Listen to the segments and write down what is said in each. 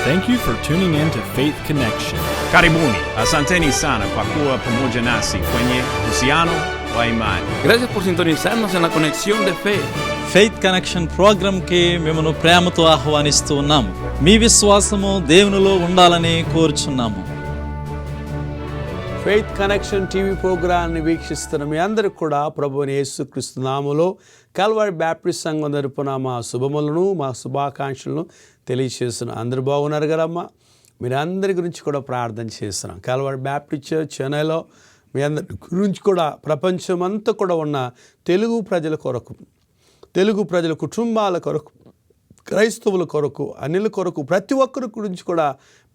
Thank you for tuning in to Faith Connection. Karibuni, asanteni sana kwa kuwa pamoja nasi kwenye uhusiano wa imani. Gracias por sintonizarnos en la conexión de fe. Faith connection ప్రోగ్రామ్కి మిమ్మల్ని ప్రేమతో ఆహ్వానిస్తూ ఉన్నాము. మీ విశ్వాసము దేవునిలో ఉండాలని కోరుచున్నాము. Faith connection TV ప్రోగ్రాన్ని వీక్షిస్తున్న మీ అందరికి కూడా ప్రభువైన యేసుక్రీస్తు నామములో కల్వరి బ్యాప్టిస్ట్ సంఘం తరపున మా శుభములను మా శుభాకాంక్షలను తెలియజేస్తున్నాం. అందరూ బాగున్నారు కదమ్మా? మీరు అందరి గురించి కూడా ప్రార్థన చేస్తున్నాం. కల్వరి బ్యాప్టిస్ట్ చర్చ్ చెన్నైలో మీ అందరి గురించి కూడా ప్రపంచమంతా కూడా ఉన్న తెలుగు ప్రజల కొరకు, తెలుగు ప్రజల కుటుంబాల కొరకు, క్రైస్తవుల కొరకు, అన్యుల కొరకు, ప్రతి ఒక్కరి గురించి కూడా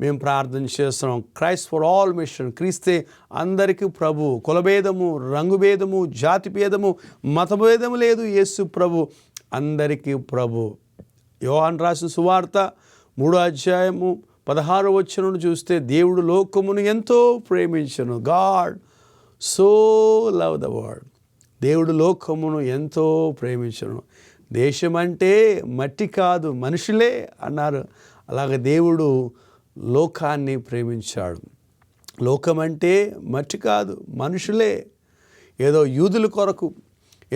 మేము ప్రార్థన చేస్తున్నాం. క్రైస్ట్ ఫర్ ఆల్ మిషన్, క్రీస్తే అందరికీ ప్రభు. కులభేదము, రంగుభేదము, జాతి భేదము, మతభేదము లేదు. యేసు ప్రభు అందరికీ ప్రభు. యోహాను రాసిన సువార్త 3:16 చూస్తే దేవుడు లోకమును ఎంతో ప్రేమించెను. God so love the world. దేవుడు లోకమును ఎంతో ప్రేమించను. దేశం అంటే మట్టి కాదు మనుషులే అన్నారు. అలాగే దేవుడు లోకాన్ని ప్రేమించాడు. లోకం అంటే మట్టి కాదు మనుషులే. ఏదో యూదుల కొరకు,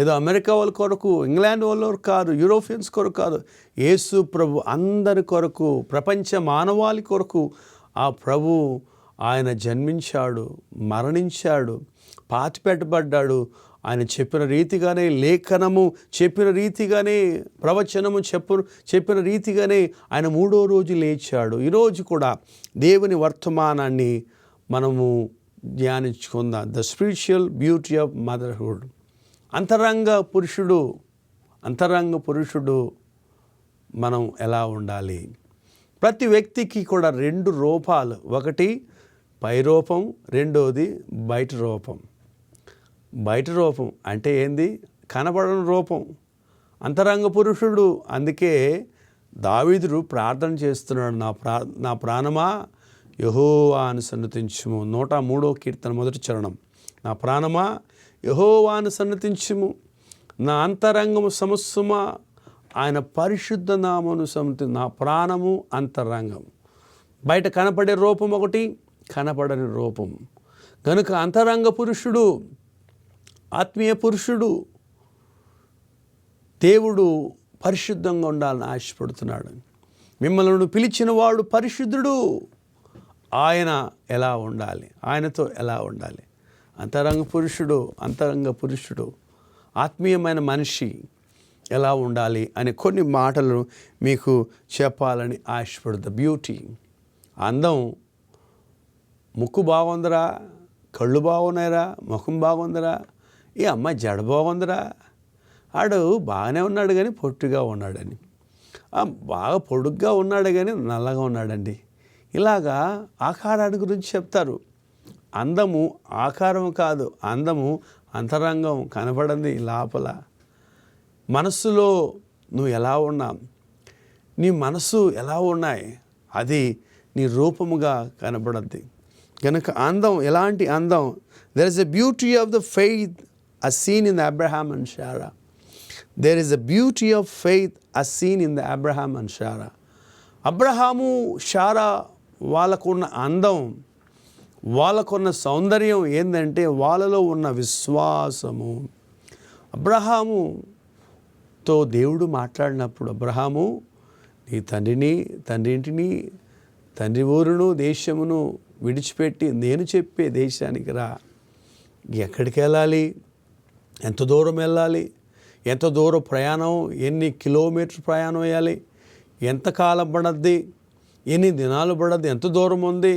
ఏదో అమెరికా వాళ్ళ కొరకు, ఇంగ్లాండ్ వాళ్ళ కాదు, యూరోపియన్స్ కొరకు కాదు. యేసు ప్రభు అందరి కొరకు, ప్రపంచ మానవాళి కొరకు ఆ ప్రభు ఆయన జన్మించాడు, మరణించాడు, పాతిపెట్టబడ్డాడు. ఆయన చెప్పిన రీతిగానే, లేఖనము చెప్పిన రీతిగానే, ప్రవచనము చెప్పిన రీతిగానే ఆయన 3వ రోజు లేచాడు. ఈరోజు కూడా దేవుని వర్తమానాన్ని మనము ధ్యానించుకుందాం. The spiritual beauty of motherhood. అంతరంగ పురుషుడు మనం ఎలా ఉండాలి? ప్రతి వ్యక్తికి కూడా 2 రూపాలు. ఒకటి పై రూపం, రెండోది బయట రూపం. బయట రూపం అంటే ఏంది? కనబడని రూపం, అంతరంగ పురుషుడు. అందుకే దావీదు ప్రార్థన చేస్తున్నాడు, నా ప్రాణమా యెహోవాను సన్నతించుము. 103వ కీర్తన 1వ చరణం. నా ప్రాణమా యెహోవాను సన్నతించుము, నా అంతరంగము సమస్తమా ఆయన పరిశుద్ధ నామమును సన్నతి. నా ప్రాణము అంతరంగం. బయట కనపడే రూపం ఒకటి, కనపడని రూపం. కనుక అంతరంగ పురుషుడు, ఆత్మీయ పురుషుడు, దేవుడు పరిశుద్ధంగా ఉండాలని ఆశపడుతున్నాడు. మిమ్మల్ని పిలిచిన వాడు పరిశుద్ధుడు. ఆయన ఎలా ఉండాలి? ఆయనతో ఎలా ఉండాలి? అంతరంగ పురుషుడు, ఆత్మీయమైన మనిషి ఎలా ఉండాలి అని కొన్ని మాటలు మీకు చెప్పాలని ఆశపడుతుంది. బ్యూటీ, అందం. ముక్కు బాగుందిరా, కళ్ళు బాగున్నాయిరా, ముఖం బాగుందిరా, ఈ అమ్మాయి జడ బాగుందిరా, ఆడు బాగానే ఉన్నాడు కానీ పొట్టుగా ఉన్నాడని, బాగా పొడుగ్గా ఉన్నాడు కానీ నల్లగా ఉన్నాడండి. ఇలాగా ఆకారాన్ని గురించి చెప్తారు. అందము ఆకారం కాదు, అందము అంతరంగం, కనపడింది లోపల. మనస్సులో నువ్వు ఎలా ఉన్నావు, నీ మనస్సు ఎలా ఉన్నాయి, అది నీ రూపముగా కనపడద్ది. కనుక అందం, ఎలాంటి అందం? There is a beauty of the faith as seen in Abraham and Sarah. There is a beauty of faith as seen in the Abraham and Sarah. Abraham, Sarah వాళ్ళకున్న అందం, వాళ్ళకున్న సౌందర్యం ఏంటంటే వాళ్ళలో ఉన్న విశ్వాసము. అబ్రహాముతో దేవుడు మాట్లాడినప్పుడు, అబ్రహాము నీ తండ్రి ఇంటిని, తండ్రి ఊరును, దేశమును విడిచిపెట్టి నేను చెప్పే దేశానికి రా. ఎక్కడికి వెళ్ళాలి? ఎంత దూరం వెళ్ళాలి? ఎంత దూరం ప్రయాణం? ఎన్ని కిలోమీటర్ ప్రయాణం వేయాలి? ఎంత కాలం పడద్ది? ఎన్ని దినాలు పడద్ది? ఎంత దూరం ఉంది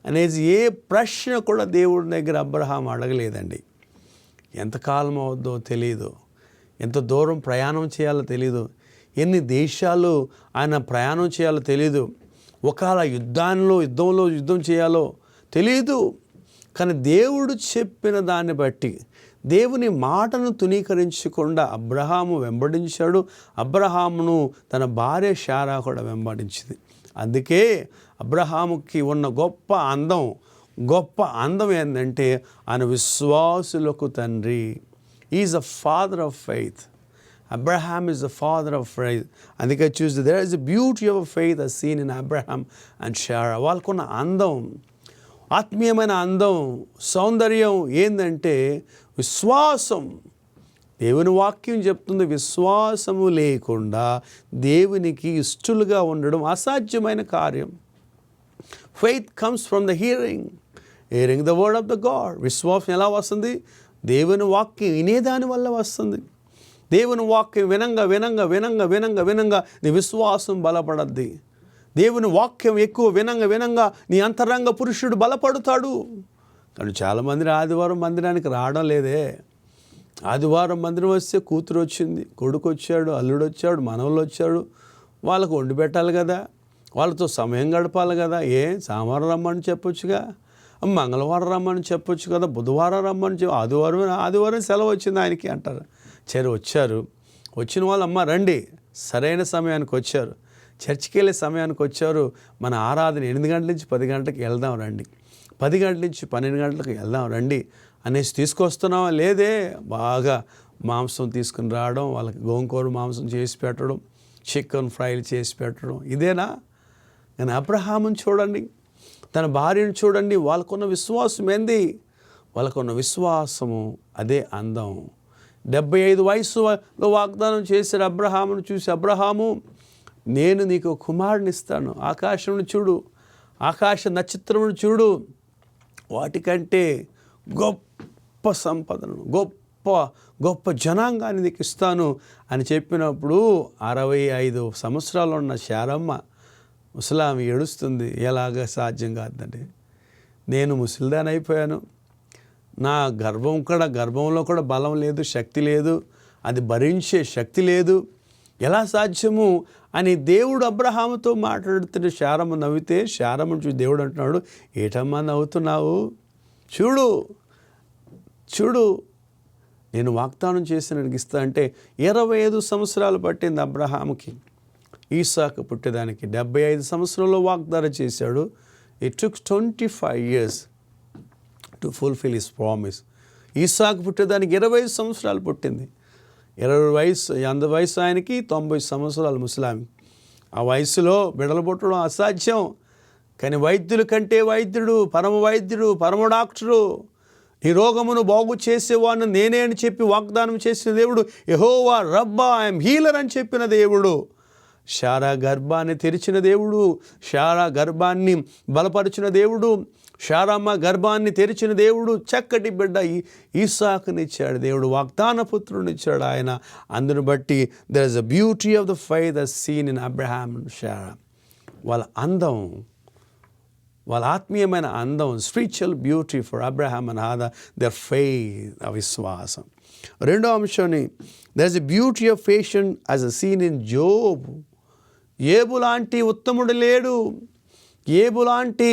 అనేది ఏ ప్రశ్న కూడా దేవుడి దగ్గర అబ్రహాం అడగలేదండి. ఎంతకాలం అవుద్దో తెలియదు, ఎంత దూరం ప్రయాణం చేయాలో తెలీదు, ఎన్ని దేశాలు ఆయన ప్రయాణం చేయాలో తెలీదు, ఒకవేళ యుద్ధం చేయాలో తెలీదు. కానీ దేవుడు చెప్పిన దాన్ని బట్టి, దేవుని మాటను తునీకరించకుండా అబ్రహాము వెంబడించాడు. అబ్రహామును తన భార్య శారా కూడా వెంబడించింది. అందుకే అబ్రహాముకి ఉన్న గొప్ప అందం ఏంటంటే ఆయన విశ్వాసులకు తండ్రి. Is a father of faith. Abraham is the father of faith. అందుకే చూస్తే there is a beauty of faith as seen in Abraham and Sarah. వాళ్ళకున్న అందం, ఆత్మీయమైన అందం, సౌందర్యం ఏంటంటే విశ్వాసం. దేవుని వాక్యం చెప్తుంది, విశ్వాసము లేకుండా దేవునికి ఇష్టలుగా ఉండడం అసాధ్యమైన కార్యం. Faith comes from the hearing the word of the God. విశ్వాసం ఎలా వస్తుంది? దేవుని వాక్యం వినేదాని వల్ల వస్తుంది. దేవుని వాక్యం వినంగా వినంగా వినంగా వినంగా వినంగా నీ విశ్వాసం బలపడద్ది. దేవుని వాక్యం ఎక్కువ వినంగా వినంగా నీ అంతరంగ పురుషుడు బలపడతాడు. కానీ చాలామంది ఆదివారం మందిరానికి రావడం లేదే. ఆదివారం మందిరం వస్తే కూతురు వచ్చింది, కొడుకు వచ్చాడు, అల్లుడు వచ్చాడు, మనవళ్ళు వచ్చాడు, వాళ్ళకు వండి పెట్టాలి కదా, వాళ్ళతో సమయం గడపాలి కదా. సోమవారం రమ్మని చెప్పొచ్చుగా, మంగళవారం రమ్మని చెప్పొచ్చు కదా, బుధవారం రమ్మని ఆదివారం సెలవు వచ్చింది ఆయనకి అంటారు. వచ్చారు, వచ్చిన వాళ్ళు అమ్మ రండి, సరైన సమయానికి వచ్చారు, చర్చికి వెళ్ళే సమయానికి వచ్చారు, మన ఆరాధన 8 గంటల నుంచి 10 గంటలకు వెళ్దాం రండి, 10 గంటల నుంచి 12 గంటలకు వెళ్దాం రండి అనేసి తీసుకొస్తున్నావా? లేదే. బాగా మాంసం తీసుకుని రావడం, వాళ్ళకి గోంగూర మాంసం చేసి పెట్టడం, చికెన్ ఫ్రైలు చేసి పెట్టడం, ఇదేనా? కానీ అబ్రహాముని చూడండి, తన భార్యను చూడండి, వాళ్ళకున్న విశ్వాసం ఏంది? వాళ్ళకున్న విశ్వాసము అదే అందం. 75 వయసులో వాగ్దానం చేశాడు అబ్రహామును చూసి, అబ్రహాము నేను నీకు కుమారుని ఇస్తాను, ఆకాశమును చూడు, ఆకాశ నక్షత్రమును చూడు, వాటికంటే గొప్ప సంపదను, గొప్ప గొప్ప జనాంగాన్ని నీకు ఇస్తాను అని చెప్పినప్పుడు 65 సంవత్సరాలు ఉన్న శారమ్మ ముసలామె ఏడుస్తుంది. ఎలాగ సాధ్యం కాదండి, నేను ముసలిదాని అయిపోయాను, నా గర్భంలో కూడా బలం లేదు, శక్తి లేదు, అది భరించే శక్తి లేదు, ఎలా సాధ్యము అని దేవుడు అబ్రహాముతో మాట్లాడుతున్న శారమ్మ నవ్వితే, శారమ్మను చూసి దేవుడు అంటున్నాడు, ఏటమ్మా నవ్వుతున్నావు? చూడు చూడు, నేను వాగ్దానం చేసినట్టుగా ఇస్తా అంటే 25 సంవత్సరాలు పట్టింది అబ్రహాముకి ఈసాకు పుట్టేదానికి. 75 సంవత్సరంలో వాగ్దానం చేశాడు. It took 25 years to fulfil his promise. ఈసాకు పుట్టేదానికి 25 సంవత్సరాలు పుట్టింది. 20 వయసు ఆయనకి, 90 సంవత్సరాలు ముసలామి. ఆ వయసులో బిడ్డలు పుట్టడం అసాధ్యం. కానీ వైద్యుల కంటే వైద్యుడు, పరమ వైద్యుడు, పరమ డాక్టరు, ఈ రోగమును బాగు చేసేవాడిని నేనే అని చెప్పి వాగ్దానం చేసిన దేవుడు, యెహోవా రబ్బా, ఐఎమ్ హీలర్ అని చెప్పిన దేవుడు, శారా గర్భాన్ని తెరిచిన దేవుడు, శారా గర్భాన్ని బలపరిచిన దేవుడు, శారమ్మ గర్భాన్ని తెరిచిన దేవుడు, చక్కటి బిడ్డ ఈసాకునిచ్చాడు దేవుడు, వాగ్దాన పుత్రునిచ్చాడు ఆయన. అందును బట్టి there is a beauty of the faith as seen in Abraham and Sarah. వాళ్ళ అందం, వాళ్ళ ఆత్మీయమైన అందం, spiritual beauty for Abraham and హాదా, దర్ ఫెయిత్, విశ్వాసం. రెండో అంశాన్ని, there is a beauty of patience as a seen in Job. ఏబు లాంటి ఉత్తముడు లేడు, ఏబు లాంటి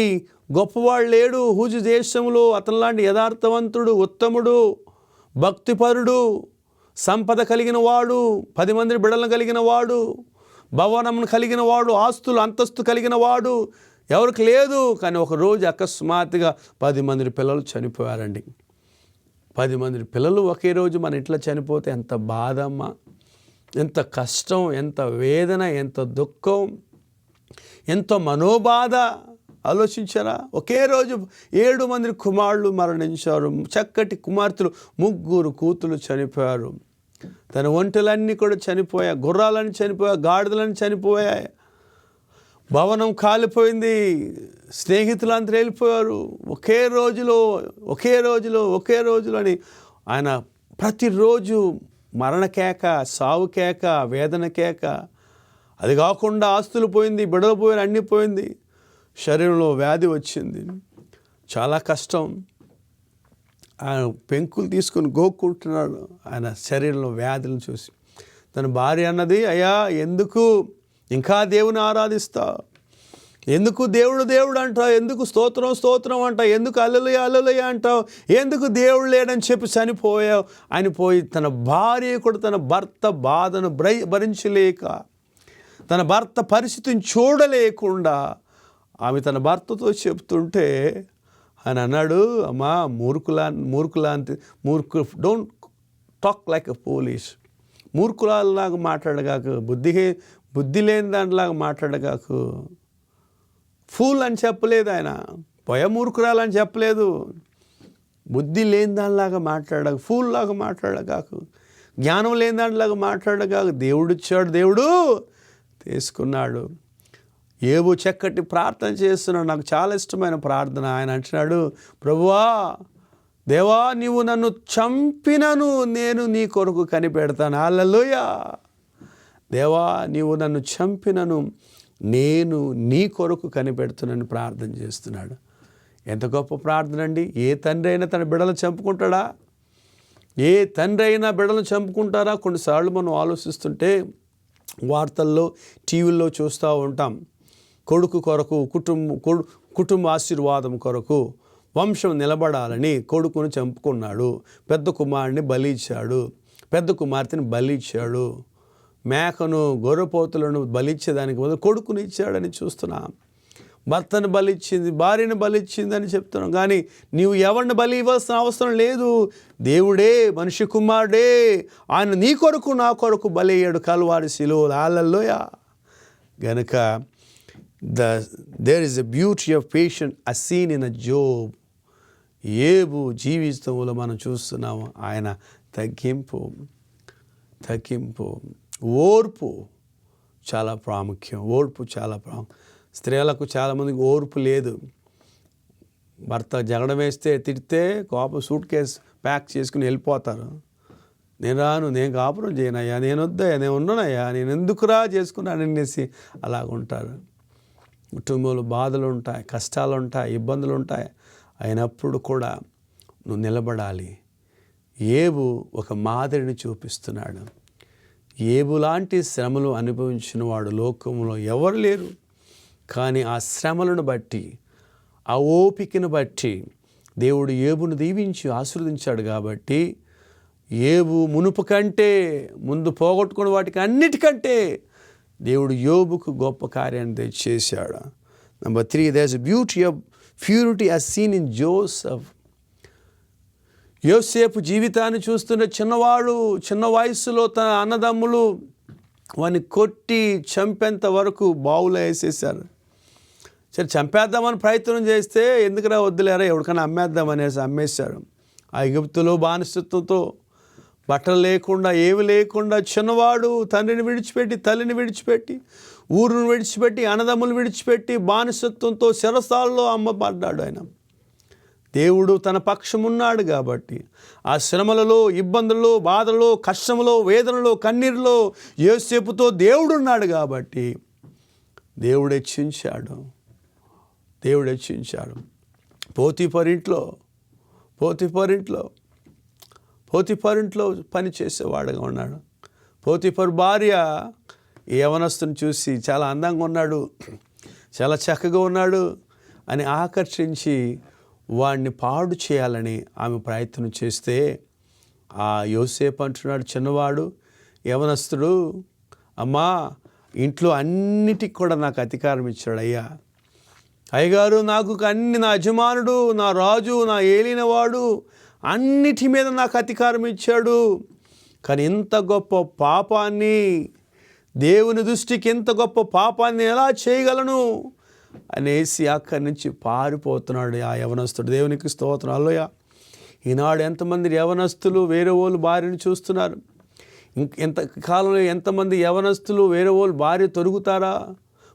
గొప్పవాడు లేడు హూజు దేశంలో. అతని లాంటి యథార్థవంతుడు, ఉత్తముడు, భక్తిపరుడు, సంపద కలిగిన వాడు, 10 మంది బిడ్డలను కలిగిన వాడు, భవనమును కలిగిన వాడు, ఆస్తులు అంతస్తు కలిగిన వాడు ఎవరికి లేదు. కానీ ఒకరోజు అకస్మాత్తుగా 10 మంది పిల్లలు చనిపోయారండి. 10 మంది పిల్లలు ఒకే రోజు మన ఇంట్లో చనిపోతే ఎంత బాధమ్మా, ఎంత కష్టం, ఎంత వేదన, ఎంత దుఃఖం, ఎంతో మనోబాధ. ఆలోచించారా? ఒకే రోజు 7 మంది కుమారులు మరణించారు. చక్కటి కుమార్తెలు, 3 కూతులు చనిపోయారు. తన ఒంటెలన్నీ కూడా చనిపోయాయి, గుర్రాలన్నీ చనిపోయాయి, గాడిదలన్నీ చనిపోయాయి, భవనం కాలిపోయింది, స్నేహితులందరూ వెళ్ళిపోయారు. ఒకే రోజులో అని ఆయన ప్రతిరోజు మరణ కేక, సావు కేక, వేదన కేక. అది కాకుండా ఆస్తులు పోయింది, బిడ్డలు పోయారు, అన్నీ పోయింది. శరీరంలో వ్యాధి వచ్చింది, చాలా కష్టం. ఆయన పెంకులు తీసుకుని గోక్కుంటున్నాడు ఆయన శరీరంలో వ్యాధులను చూసి. తన భార్య అన్నది, అయ్యా ఎందుకు ఇంకా దేవుని ఆరాధిస్తా, ఎందుకు దేవుడు అంటావు, ఎందుకు స్తోత్రం అంటావు, ఎందుకు హల్లెలూయా అంటావు, ఎందుకు దేవుడు లేడని చెప్పి చనిపోయావు అని పోయి తన భార్య కూడా తన భర్త బాధను భరించలేక, తన భర్త పరిస్థితిని చూడలేకుండా ఆమె తన భర్తతో చెప్తుంటే ఆయన అన్నాడు, అమ్మా మూర్ఖులు, don't talk like a police. మూర్ఖులాగా మాట్లాడగాకు, బుద్ధి లేని దాంట్లాగా మాట్లాడగాకు. ఫూల్ అని చెప్పలేదు ఆయన, మూర్ఖురాలని చెప్పలేదు. బుద్ధి లేని దానిలాగా మాట్లాడక, ఫూల్ లాగా మాట్లాడగాకు, జ్ఞానం లేని దాంట్లాగా మాట్లాడగాకు. దేవుడు ఇచ్చాడు, దేవుడు తీసుకున్నాడు. యోబు చక్కటి ప్రార్థన చేస్తున్నాడు. నాకు చాలా ఇష్టమైన ప్రార్థన. ఆయన అంటున్నాడు, ప్రభువా, దేవా, నీవు నన్ను చంపినను నేను నీ కొరకు కనిపెడతాను. హల్లెలూయా. దేవా, నీవు నన్ను చంపినను నేను నీ కొరకు కనిపెడుతున్నాను ప్రార్థన చేస్తున్నాడు. ఎంత గొప్ప ప్రార్థన అండి. ఏ తండ్రి అయినా తన బిడ్డలను చంపుకుంటాడా? ఏ తండ్రి అయినా బిడ్డలను చంపుకుంటారా? కొన్నిసార్లు మనం ఆలోచిస్తుంటే వార్తల్లో, టీవీల్లో చూస్తూ ఉంటాం. కొడుకు కొరకు, కుటుంబ ఆశీర్వాదం కొరకు, వంశం నిలబడాలని కొడుకును చంపుకున్నాడు. పెద్ద కుమారుడిని బలి ఇచ్చాడు, పెద్ద కుమార్తెని బలి ఇచ్చాడు. మేకను, గొర్రెపోతులను బలిచ్చేదానికి బదులు కొడుకుని ఇచ్చాడని చూస్తున్నాం. భర్తను బలిచ్చింది, భార్యను బలిచ్చిందని చెప్తున్నాం. కానీ నీవు ఎవరిని బలి ఇవ్వాల్సిన అవసరం లేదు. దేవుడే, మనిషి కుమారుడే, ఆయన నీ కొరకు నా కొరకు బలి అయ్యాడు కల్వారి శిలువలో. హల్లెలూయా. గనుక there is a beauty of patience as seen in a Job. యోబు జీవితంలో మనం చూస్తున్నాము. ఆయన తగ్గింపు, ఓర్పు చాలా ప్రాముఖ్యం. స్త్రీలకు చాలామందికి ఓర్పు లేదు. భర్త జగడం వేస్తే, తిడితే కోపం సూట్ కేసు ప్యాక్ చేసుకుని వెళ్ళిపోతారు. నేను రాను, నేను కాపురం చేయనయ్యా, నేను వద్దయ్యా, నేను ఉన్నానయ్యా, నేను ఎందుకురా చేసుకున్నాను అనేసి అలాగుంటారు. కుటుంబంలో బాధలు ఉంటాయి, కష్టాలు ఉంటాయి, ఇబ్బందులు ఉంటాయి. అయినప్పుడు కూడా నువ్వు నిలబడాలి. యోబు ఒక మాదిరిని చూపిస్తున్నాడు. యోబు లాంటి శ్రమలు అనుభవించిన వాడు లోకంలో ఎవరు లేరు. కానీ ఆ శ్రమలను బట్టి, ఆ ఓపికను బట్టి దేవుడు యోబును దీవించి ఆశీర్వదించాడు. కాబట్టి యోబు మునుపు కంటే, ముందు పోగొట్టుకున్న వాటికి అన్నిటికంటే దేవుడు యోబుకు గొప్ప కార్యాన్ని తెచ్చేశాడు. Number 3, there's a beauty of purity as seen in Joseph. యోసేపు జీవితాన్ని చూస్తున్న చిన్నవాడు, చిన్న వయసులో తన అన్నదమ్ములు వాడిని కొట్టి చంపేంత వరకు బావులో వేసేసారు. సరే, చంపేద్దామని ప్రయత్నం చేస్తే ఎందుకురా వద్దులేరా, ఎవరికైనా అమ్మేద్దామనేసి అమ్మేశాడు. ఆ ఐగుప్తులో బానిసత్వంతో బట్టలు లేకుండా, ఏమి లేకుండా చిన్నవాడు తండ్రిని విడిచిపెట్టి, తల్లిని విడిచిపెట్టి, ఊరును విడిచిపెట్టి, అన్నదమ్ములు విడిచిపెట్టి బానిసత్వంతో చెరసాలలో అమ్మబడ్డాడు. ఆయన దేవుడు తన పక్షమున్నాడు కాబట్టి ఆ శ్రమలలో, ఇబ్బందుల్లో, బాధల్లో, కష్టంలో, వేదనలో, కన్నీరులో యోసేపుతో దేవుడున్నాడు కాబట్టి దేవుడు హెచ్చించాడు. పోతీఫరింట్లో పని చేసేవాడుగా ఉన్నాడు. పోతీఫర్ భార్య యవనస్తుని చూసి చాలా అందంగా ఉన్నాడు, చాలా చక్కగా ఉన్నాడు అని ఆకర్షించి వాడిని పాడు చేయాలని ఆమె ప్రయత్నం చేస్తే, ఆ యోసేపు అంటున్నాడు, చిన్నవాడు యవనస్తుడు, అమ్మా, ఇంట్లో అన్నిటికి కూడా నాకు అధికారం ఇచ్చాడు అయ్యా. అయ్యగారు, నాకు అన్ని, నా యజమానుడు, నా రాజు, నా ఏలినవాడు, అన్నిటి మీద నాకు అధికారం ఇచ్చాడు. కానీ ఇంత గొప్ప పాపాన్ని, దేవుని దృష్టికి ఇంత గొప్ప పాపాన్ని ఎలా చేయగలను అనేసి అక్కడి నుంచి పారిపోతున్నాడు ఆ యవనస్తుడు. దేవునికి స్తోత్రం. హల్లెలూయా. ఈనాడు ఎంతమంది యవనస్తులు వేరే వాళ్ళు భార్యను చూస్తున్నారు. ఎంతకాలంలో ఎంతమంది యవనస్తులు వేరే వాళ్ళు భార్య తొరుగుతారా?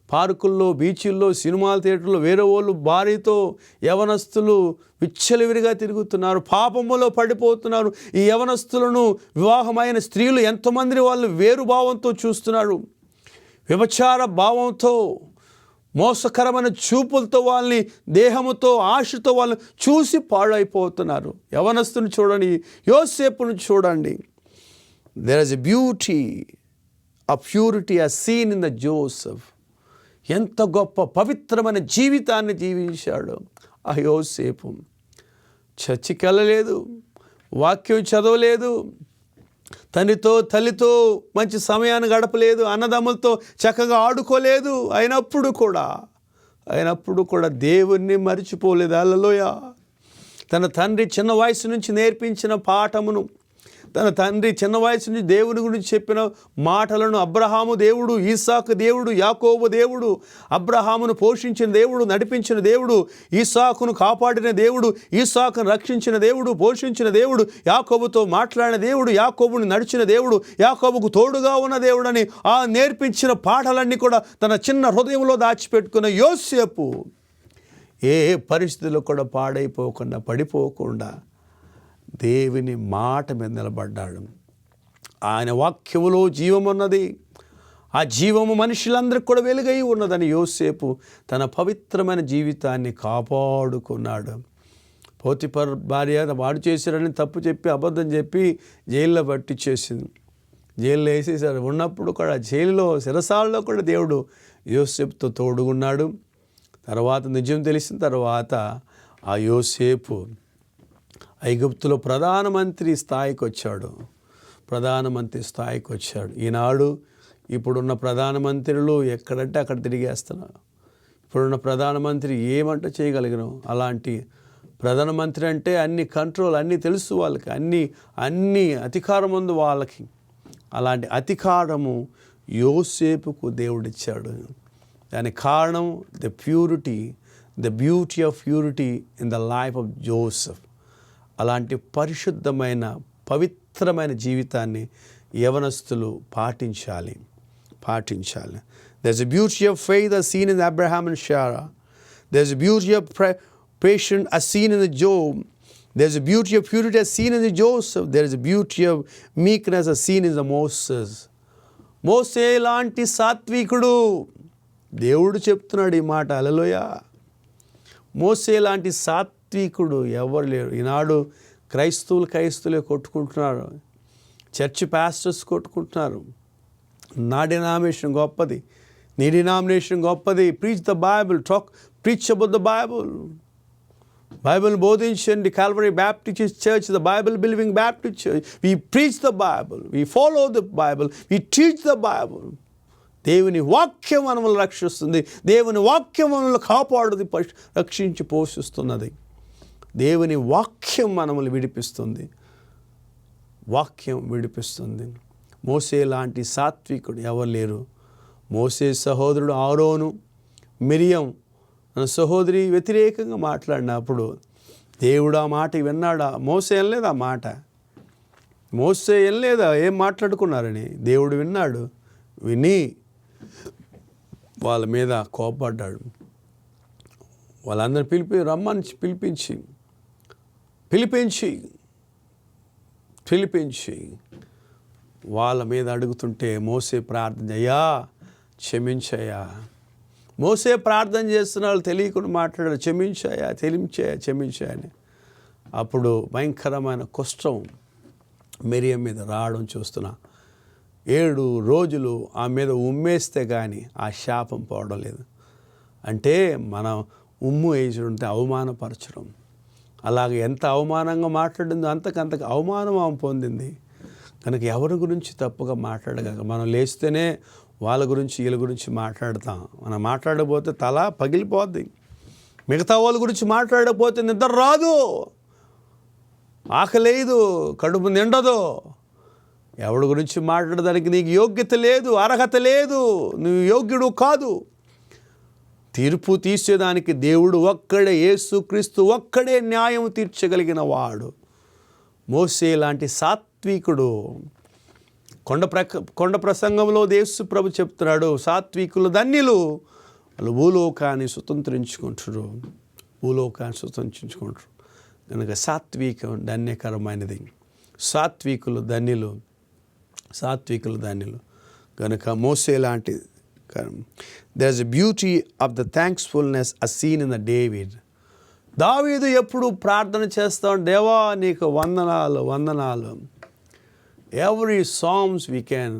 పార్కుల్లో, బీచ్ల్లో, సినిమాల థియేటర్లో వేరే వాళ్ళు భార్యతో యవనస్తులు విచ్చలవిడిగా తిరుగుతున్నారు, పాపములో పడిపోతున్నారు. ఈ యవనస్తులను వివాహమైన స్త్రీలు ఎంతమందిని వాళ్ళు వేరు భావంతో చూస్తున్నారు, వ్యభిచార భావంతో, మోసకరమైన చూపులతో, వాళ్ళని దేహముతో, ఆశతో వాళ్ళని చూసి పాడైపోతున్నారు. యవనస్తుని చూడండి, యోసేపును చూడండి. There is a beauty of purity as seen in the Joseph. ఎంత గొప్ప పవిత్రమైన జీవితాన్ని జీవించాడు ఆ యోసేపు. చర్చికి వెళ్ళలేదు, వాక్యం చదవలేదు, తండ్రితో తల్లితో మంచి సమయాన్ని గడపలేదు, అన్నదమ్ములతో చక్కగా ఆడుకోలేదు. అయినప్పుడు కూడా దేవుణ్ణి మర్చిపోలేదు. హల్లెలూయా. తన తండ్రి చిన్న వయసు నుంచి నేర్పించిన పాఠమును, తన తండ్రి చిన్న వయసు నుంచి దేవుని గురించి చెప్పిన మాటలను అబ్రహాము దేవుడు, ఈసాకు దేవుడు, యాకోబు దేవుడు, అబ్రహామును పోషించిన దేవుడు, నడిపించిన దేవుడు, ఈసాకును కాపాడిన దేవుడు, ఈసాకును రక్షించిన దేవుడు, పోషించిన దేవుడు, యాకోబుతో మాట్లాడిన దేవుడు, యాకోబుని నడిచిన దేవుడు, యాకోబుకు తోడుగా ఉన్న దేవుడని ఆ నేర్పించిన పాఠాలన్నీ కూడా తన చిన్న హృదయంలో దాచిపెట్టుకున్న యోసేపు ఏ పరిస్థితుల్లో కూడా పాడైపోకుండా, పడిపోకుండా దేవుని మాట మీద నిలబడ్డాడు. ఆయన వాక్యములో జీవం ఉన్నది, ఆ జీవము మనుషులందరికీ కూడా వెలుగై ఉన్నదని యోసేపు తన పవిత్రమైన జీవితాన్ని కాపాడుకున్నాడు. పోతిఫర్ భార్య వాడు చేశారని తప్పు చెప్పి అబద్ధం చెప్పి జైల్లో పట్టించేసింది. జైల్లో వేసేసారు. ఉన్నప్పుడు కూడా జైలులో శిరసాలలో కూడా దేవుడు యోసేపుతో తోడుగున్నాడు. తర్వాత నిజం తెలిసిన తర్వాత ఆ యోసేపు ఐగుప్తులో ప్రధానమంత్రి స్థాయికి వచ్చాడు. ఈనాడు ఇప్పుడున్న ప్రధానమంత్రులు ఎక్కడంటే అక్కడ తిరిగేస్తున్నారు. ఇప్పుడున్న ప్రధానమంత్రి ఏమంటే చేయగలిగినాం. అలాంటి ప్రధానమంత్రి అంటే అన్ని కంట్రోల్, అన్నీ తెలుసు వాళ్ళకి, అన్ని అధికారం ఉంది వాళ్ళకి. అలాంటి అధికారము యోసేపుకు దేవుడిచ్చాడు. దానికి కారణం the beauty of purity in the life of Joseph. అలాంటి పరిశుద్ధమైన పవిత్రమైన జీవితాన్ని యవనస్తులు పాటించాలి. There's a beauty of faith as seen in Abraham and Sarah. There's a beauty of patience as seen in the Job. There's a beauty of purity as seen in the Joseph. There is a beauty of meekness as seen in the Moses. మోసే లాంటి సాత్వికుడు, దేవుడు చెప్తున్నాడు ఈ మాట. హల్లెలూయా. మోసే లాంటి సాత్వికుడు ఎవరు లేరు. ఈనాడు క్రైస్తవులే కొట్టుకుంటున్నారు, చర్చ్ పాస్టర్స్ కొట్టుకుంటున్నారు. నా డినామినేషన్ గొప్పది, నీ డినామినేషన్ గొప్పది. Preach the Bible, preach about the Bible. Bible బోధించండి. Calvary Baptist church, the Bible believing Baptist church. We preach the Bible, we follow the Bible, we teach the Bible. దేవుని వాక్యం మనల్ని రక్షిస్తుంది. దేవుని వాక్యం మనల్ని కాపాడుది, రక్షించి పోషిస్తున్నది. దేవుని వాక్యం మనల్ని విడిపిస్తుంది. మోసే లాంటి సాత్వికుడు ఎవరు లేరు. మోసే సహోదరుడు ఆరోను, మిరియం మన సహోదరి వ్యతిరేకంగా మాట్లాడినప్పుడు దేవుడు ఆ మాట విన్నాడా? మోసే వినలేదు. ఆ మాట మోసే వినలేదా ఏం మాట్లాడుకున్నారని? దేవుడు విన్నాడు. విని వాళ్ళ మీద కోపడ్డాడు. వాళ్ళందరూ పిలిపించి వాళ్ళ మీద అడుగుతుంటే మోసే ప్రార్థన, అయ్యా క్షమించయ్యా. మోసే ప్రార్థన చేస్తున్న వాళ్ళు తెలియకుండా మాట్లాడారు, క్షమించాయా అని. అప్పుడు భయంకరమైన కుష్ఠం మిరియం మీద రావడం చూస్తున్నా. 7 రోజులు ఆ మీద ఉమ్మేస్తే కానీ ఆ శాపం పోవడం లేదు. అంటే మనం ఉమ్ము వేసుంటే అవమానపరచడం. అలాగే ఎంత అవమానంగా మాట్లాడిందో అంతకంతకు అవమానం ఆమె పొందింది. కనుక ఎవరి గురించి తప్పుగా మాట్లాడగల, మనం లేస్తేనే వాళ్ళ గురించి వీళ్ళ గురించి మాట్లాడతాం. మనం మాట్లాడకపోతే తల పగిలిపోద్ది. మిగతా వాళ్ళ గురించి మాట్లాడకపోతే నిద్ర రాదు, ఆకలేదు, కడుపు నిండదు. ఎవడి గురించి మాట్లాడడానికి నీకు యోగ్యత లేదు, అర్హత లేదు, నువ్వు యోగ్యుడు కాదు. తీర్పు తీర్చేదానికి దేవుడు ఒక్కడే, యేసుక్రీస్తు ఒక్కడే న్యాయం తీర్చగలిగిన వాడు. మోసే లాంటి సాత్వికుడు. కొండ ప్రసంగంలో యేసు ప్రభు చెప్తున్నాడు, సాత్వికులు ధన్యులు, వాళ్ళు భూలోకాన్ని స్వతంత్రించుకుంటారు. కనుక సాత్వికం ధన్యకరమైనది. సాత్వికులు ధన్యులు. కనుక మోసే లాంటి. There's a beauty of the thankfulness as seen in the David. దావీదు ఎప్పుడు ప్రార్థన చేస్తాడు, దేవా నీకు వందనాలు. Every Psalms we can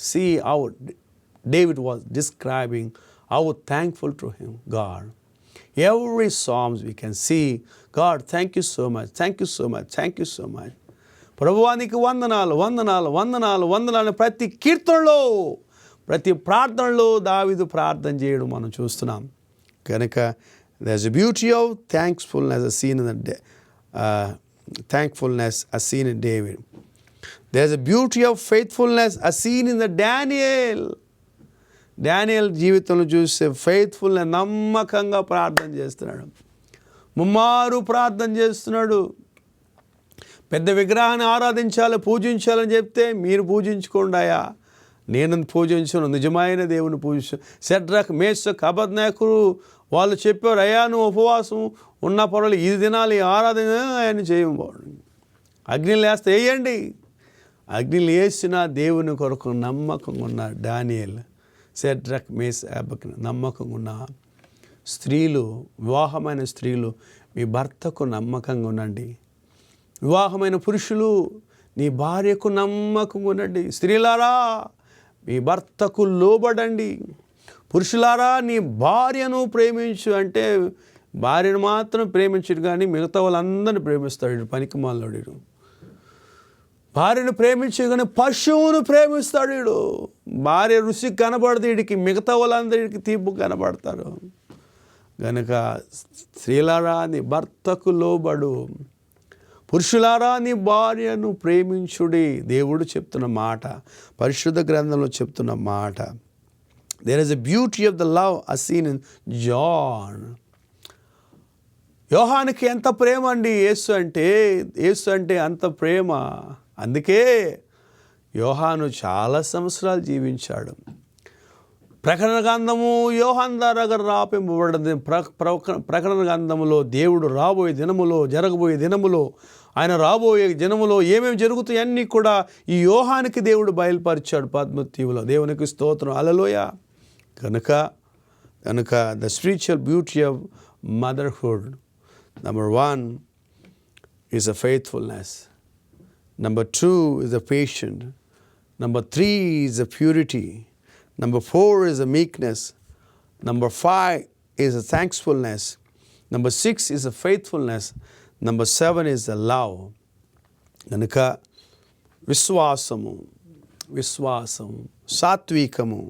see how David was describing how thankful to him, God. Every Psalms we can see, God, thank you so much. ప్రభువా నీకు వందనాలు. ప్రతి కీర్తనలో, ప్రతి ప్రార్థనలో దావీదు ప్రార్థన చేయడం మనం చూస్తున్నాం. కనుక there's a beauty of thankfulness as seen in David. There's a beauty of faithfulness as seen in the Daniel జీవితంలో చూస్తే ఫెయిత్ఫుల్నెస్, నమ్మకంగా ప్రార్థన చేస్తున్నాడు. ముమ్మారు ప్రార్థన చేస్తున్నాడు. పెద్ద విగ్రహాన్ని ఆరాధించాలి, పూజించాలని చెప్తే మీరు పూజించుకోండాయా, నేను పూజించను, నిజమైన దేవుని పూజించు. షడ్రక్, మేషక్, అబేద్నెగో వాళ్ళు చెప్పారు, అయ్యా నువ్వు ఉపవాసం ఉన్న పర్వాలేదు, ఇది తినాలి, ఆరాధన ఆయన చేయబోడు. అగ్నిలు వేస్తే వేయండి. అగ్నిలు వేసిన దేవుని కొరకు నమ్మకంగా ఉన్న డానియేల్, షడ్రక్, మేషక్, అబేద్నెగో నమ్మకంగా ఉన్న స్త్రీలు, వివాహమైన స్త్రీలు, మీ భర్తకు నమ్మకంగా ఉండండి. వివాహమైన పురుషులు నీ భార్యకు నమ్మకంగా ఉండండి. స్త్రీలారా మీ భర్తకు లోబడండి. పురుషులారా నీ భార్యను ప్రేమించు. అంటే భార్యను మాత్రం ప్రేమించడు కానీ మిగతా వాళ్ళందరినీ ప్రేమిస్తాడు. పనికిమాలినోడు. భార్యను ప్రేమించు కానీ పశువును ప్రేమిస్తాడు వీడు. భార్య రుచికి కనబడదు వీడికి, మిగతా వాళ్ళందరికీ తీర్పు కనబడతారు. కనుక స్త్రీలారా నీ భర్తకు లోబడు. పురుషులారా నీ భార్యను ప్రేమించుడి. దేవుడు చెప్తున్న మాట, పరిశుద్ధ గ్రంథంలో చెప్తున్న మాట. There is a beauty of the love as seen in John. యోహానికి ఎంత ప్రేమ అండి యేసు అంటే అంత ప్రేమ. అందుకే యోహాను చాలా సంవత్సరాలు జీవించాడు. ప్రకటన గ్రంథము యోహాను ద్వారా రాపింపబడింది. ప్రకటన గ్రంథములో దేవుడు రాబోయే దినములో, జరగబోయే దినములో, ఆయన రాబోయే దినములో ఏమేమి జరుగుతాయి అన్నీ కూడా ఈ యోహానికి దేవుడు బయలుపరిచాడు పద్మతీవులో. దేవునికి స్తోత్రం, హల్లెలూయా. కనుక the spiritual beauty of motherhood, number 1 is a faithfulness. Number 2 is a patient. Number 3 is a purity. Number 4 is a meekness. Number 5 is a thankfulness. Number 6 is a faithfulness. Number 7 is a love. కనుక విశ్వాసము, సాత్వికము,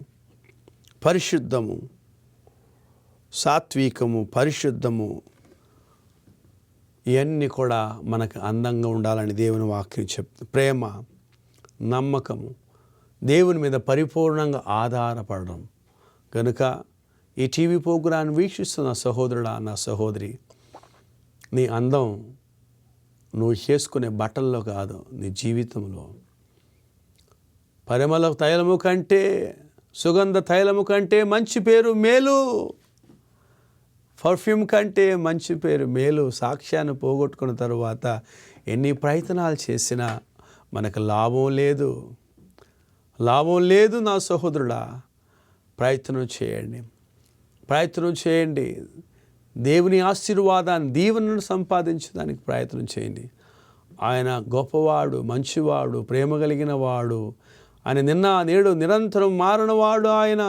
పరిశుద్ధము, ఇవన్నీ కూడా మనకు అందంగా ఉండాలని దేవుని వాక్యం చెప్తుంది. ప్రేమ, నమ్మకము, దేవుని మీద పరిపూర్ణంగా ఆధారపడడం. కనుక ఈ టీవీ ప్రోగ్రాన్ని వీక్షిస్తున్న సహోదరుడా, నా సహోదరి, నీ అందం నువ్వు చేసుకునే బట్టల్లో కాదు, నీ జీవితంలో. పరిమళ తైలము కంటే, సుగంధ తైలము కంటే మంచి పేరు మేలు. పర్ఫ్యూమ్ కంటే మంచి పేరు మేలు. సాక్ష్యాన్ని పోగొట్టుకున్న తరువాత ఎన్ని ప్రయత్నాలు చేసినా మనకు లాభం లేదు నా సహోదరుడా. ప్రయత్నం చేయండి. దేవుని ఆశీర్వాదాన్ని, దీవెనను సంపాదించడానికి ప్రయత్నం చేయండి. ఆయన గొప్పవాడు, మంచివాడు, ప్రేమ కలిగిన వాడు. ఆయన నిన్న నేడు నిరంతరం మారినవాడు. ఆయన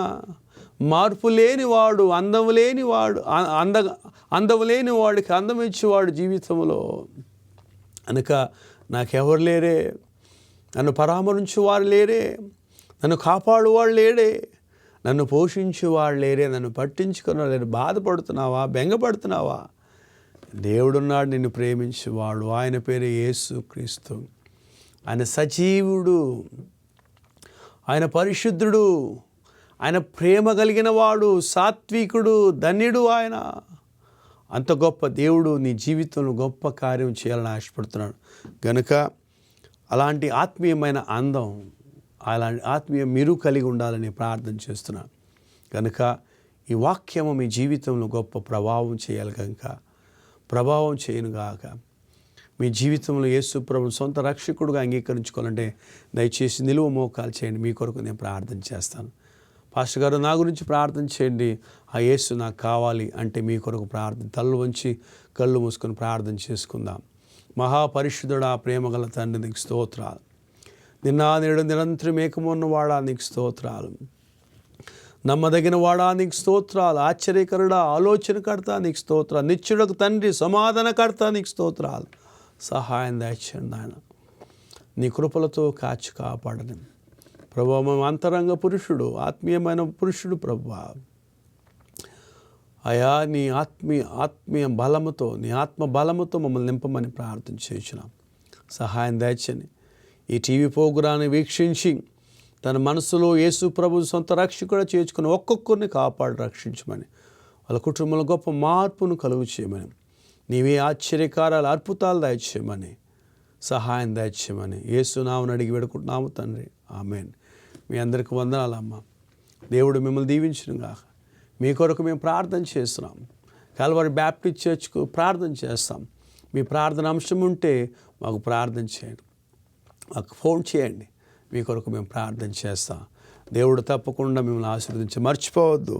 మార్పు లేనివాడు, అందము లేని వాడికి అందం ఇచ్చేవాడు జీవితంలో. కనుక నాకెవరు లేరే, నన్ను పరామరించేవారు లేరే, నన్ను కాపాడువాడు లేడే, నన్ను పోషించేవాడు లేరే, నన్ను పట్టించుకున్న లేరు. బాధపడుతున్నావా, బెంగపడుతున్నావా? దేవుడున్నాడు నిన్ను ప్రేమించేవాడు. ఆయన పేరు యేసు క్రీస్తు. ఆయన సజీవుడు, ఆయన పరిశుద్ధుడు, ఆయన ప్రేమ కలిగిన వాడు, సాత్వికుడు, ధన్యుడు. ఆయన అంత గొప్ప దేవుడు నీ జీవితంలో గొప్ప కార్యం చేయాలని ఆశపడుతున్నాడు. కనుక అలాంటి ఆత్మీయమైన అందం, అలాంటి ఆత్మీయ మీరు కలిగి ఉండాలని ప్రార్థన చేస్తున్నాను. కనుక ఈ వాక్యము మీ జీవితంలో గొప్ప ప్రభావం చేయాలి. కనుక ప్రభావం చేయనుగాక. మీ జీవితంలో యేసు ప్రభువును సొంత రక్షకుడుగా అంగీకరించుకోవాలంటే దయచేసి నిలువ మోకాలు చేయండి. మీ కొరకు నేను ప్రార్థన చేస్తాను. పాస్టర్ గారు నా గురించి ప్రార్థన చేయండి, ఆ యేసు నాకు కావాలి అంటే మీ కొరకు ప్రార్థన, తల్లు వంచి కళ్ళు మూసుకొని ప్రార్థన చేసుకుందాం. మహాపరిశుద్ధుడా, ప్రేమగల తండ్రి, నీకు స్తోత్రాలు. నిన్న నేడు నిరంతరం ఏకమున్నవాడా, నీకు స్తోత్రాలు. నమ్మదగిన వాడా, నీకు స్తోత్రాలు. ఆశ్చర్యకరుడా, ఆలోచనకర్త, నీకు స్తోత్రాలు. నిత్యుడకు తండ్రి, సమాధానకర్త, నీకు స్తోత్రాలు. సహాయం దయచేయండి నాయన. నీ కృపలతో కాచి కాపాడని ప్రభువా. మేము అంతరంగ పురుషుడు, ఆత్మీయమైన పురుషుడు ప్రభువా. అయా నీ ఆత్మీయ బలముతో, నీ ఆత్మ బలముతో మమ్మల్ని నింపమని ప్రార్థన చేయించున్నాం. సహాయం దయచని ఈ టీవీ ప్రోగ్రాన్ని వీక్షించి తన మనసులో యేసు ప్రభు సొంత రక్షకుడు చేర్చుకుని ఒక్కొక్కరిని కాపాడి రక్షించమని, వాళ్ళ కుటుంబంలో గొప్ప మార్పును కలుగు చేయమని, నీవే ఆశ్చర్యకారాలు అద్భుతాలు దయచేయమని, సహాయం దయచేయమని యేసు నామమున అడిగి వేడుకుంటున్నాము తండ్రి. ఆమేన్. మీ అందరికి వందనాలమ్మా. దేవుడు మిమ్మల్ని దీవించునుగాక. మీ కొరకు మేము ప్రార్థన చేస్తున్నాం. కల్వరి బ్యాప్టిస్ట్ చర్చ్కు ప్రార్థన చేస్తాం. మీ ప్రార్థన అంశం ఉంటే మాకు ప్రార్థన చేయండి, మాకు ఫోన్ చేయండి. మీ కొరకు మేము ప్రార్థన చేస్తాం. దేవుడు తప్పకుండా మిమ్మల్ని ఆశీర్వదించి మర్చిపోవద్దు.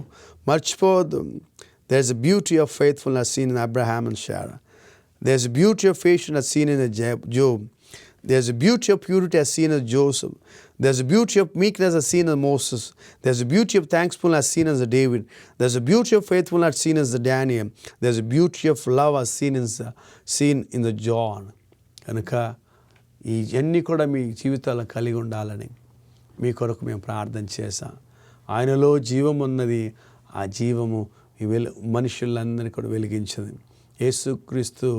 There's a beauty of faithfulness seen in Abraham and Sarah. There's a beauty of faithfulness seen in Job. There's a beauty of purity as seen as Joseph. There's a beauty of meekness as seen as Moses. There's a beauty of thankfulness as seen as David. There's a beauty of faithfulness seen as Daniel. There's a beauty of love as seen in the John. కనుక ఇవన్నీ కూడా మీ జీవితాలను కలిగి ఉండాలని మీ కొరకు మేము ప్రార్థన చేశాం. ఆయనలో జీవం ఉన్నది, ఆ జీవము మనుషులందరినీ కూడా వెలిగించింది. యేసుక్రీస్తు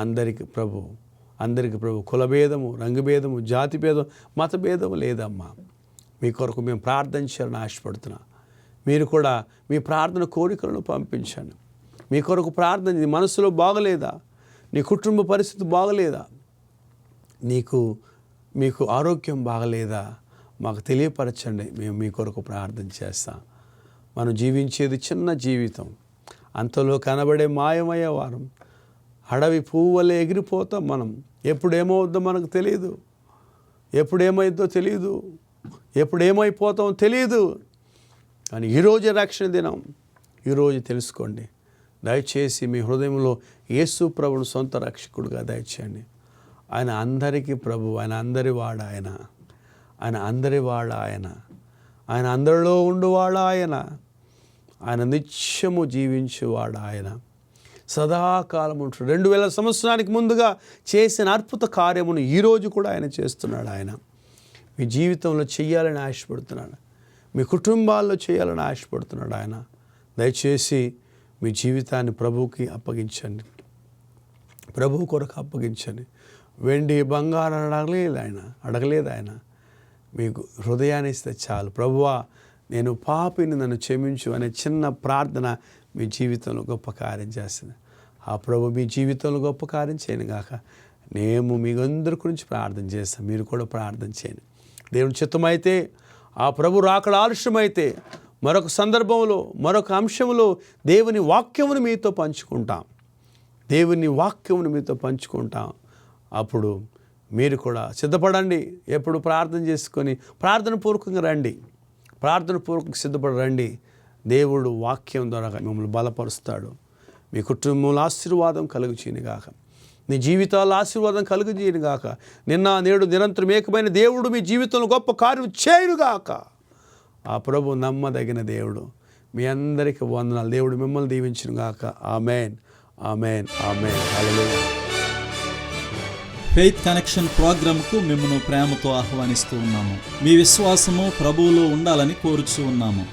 అందరికి ప్రభు, కులభేదము, రంగుభేదము, జాతి భేదం, మతభేదము లేదమ్మా. మీ కొరకు మేము ప్రార్థన చేయాలని ఆశపడుతున్నాం. మీరు కూడా మీ ప్రార్థన కోరికలను పంపించండి. మీ కొరకు ప్రార్థన, నీ మనసులో బాగలేదా, నీ కుటుంబ పరిస్థితి బాగలేదా, మీకు ఆరోగ్యం బాగలేదా, మాకు తెలియపరచండి. మేము మీ కొరకు ప్రార్థన చేస్తాం. మనం జీవించేది చిన్న జీవితం, అంతలో కనబడే మాయమయ్యే వారం, అడవి పువ్వులే ఎగిరిపోతాం. మనం ఎప్పుడేమవుద్దో మనకు తెలియదు, ఎప్పుడేమైద్దో తెలియదు, ఎప్పుడేమైపోతామో తెలియదు. కానీ ఈరోజే రక్షణ దినం, ఈరోజు తెలుసుకోండి. దయచేసి మీ హృదయంలో యేసు ప్రభువును సొంత రక్షకుడుగా దయచేయండి. ఆయన అందరికీ ప్రభు, ఆయన అందరి వాడు, ఆయన అందరిలో ఉండువాడు, ఆయన నిత్యము జీవించేవాడు, ఆయన సదాకాలం ఉంటాడు. 2000 సంవత్సరానికి ముందుగా చేసిన అద్భుత కార్యమును ఈరోజు కూడా ఆయన చేస్తున్నాడు. ఆయన మీ జీవితంలో చేయాలని ఆశపడుతున్నాడు, మీ కుటుంబాల్లో చేయాలని ఆశపడుతున్నాడు. ఆయన దయచేసి మీ జీవితాన్ని ప్రభువుకి అప్పగించండి, ప్రభువు కొరకు అప్పగించండి. వెండి బంగారం అడగలేదు ఆయన. మీకు హృదయాన్ని ఇస్తే చాలు. ప్రభువా, నేను పాపిని, నన్ను క్షమించు అనే చిన్న ప్రార్థన మీ జీవితంలో గొప్ప కార్యం చేస్తుంది. ఆ ప్రభు మీ జీవితంలో గొప్ప కార్యం చేయను గాక. నేను మీ అందరి గురించి ప్రార్థన చేస్తాను, మీరు కూడా ప్రార్థన చేయండి. దేవుని చిత్తమైతే, ఆ ప్రభు రాకడ ఆలస్యమైతే మరొక సందర్భంలో, మరొక అంశంలో దేవుని వాక్యమును మీతో పంచుకుంటాం. అప్పుడు మీరు కూడా సిద్ధపడండి. ఎప్పుడు ప్రార్థన చేసుకొని ప్రార్థనపూర్వకంగా సిద్ధపడండి. దేవుడు వాక్యం ద్వారా మిమ్మల్ని బలపరుస్తాడు. మీ కుటుంబంలో ఆశీర్వాదం కలుగుచేయనుగాక, నీ జీవితాల్లో ఆశీర్వాదం కలుగుచేయనుగాక. నిన్న నేడు నిరంతరం ఏకమైన దేవుడు మీ జీవితంలో గొప్ప కార్యం చేయునుగాక. ఆ ప్రభు నమ్మదగిన దేవుడు. మీ అందరికీ వందనాలు. దేవుడు మిమ్మల్ని దీవించునుగాక. ఆమేన్, ఆమేన్, ఆమేన్. హల్లెలూయా. ఫెయిత్ కనెక్షన్ ప్రోగ్రాంకు మిమ్మల్ని ప్రేమతో ఆహ్వానిస్తూ ఉన్నాము. మీ విశ్వాసము ప్రభువులో ఉండాలని కోరుచూ ఉన్నాము.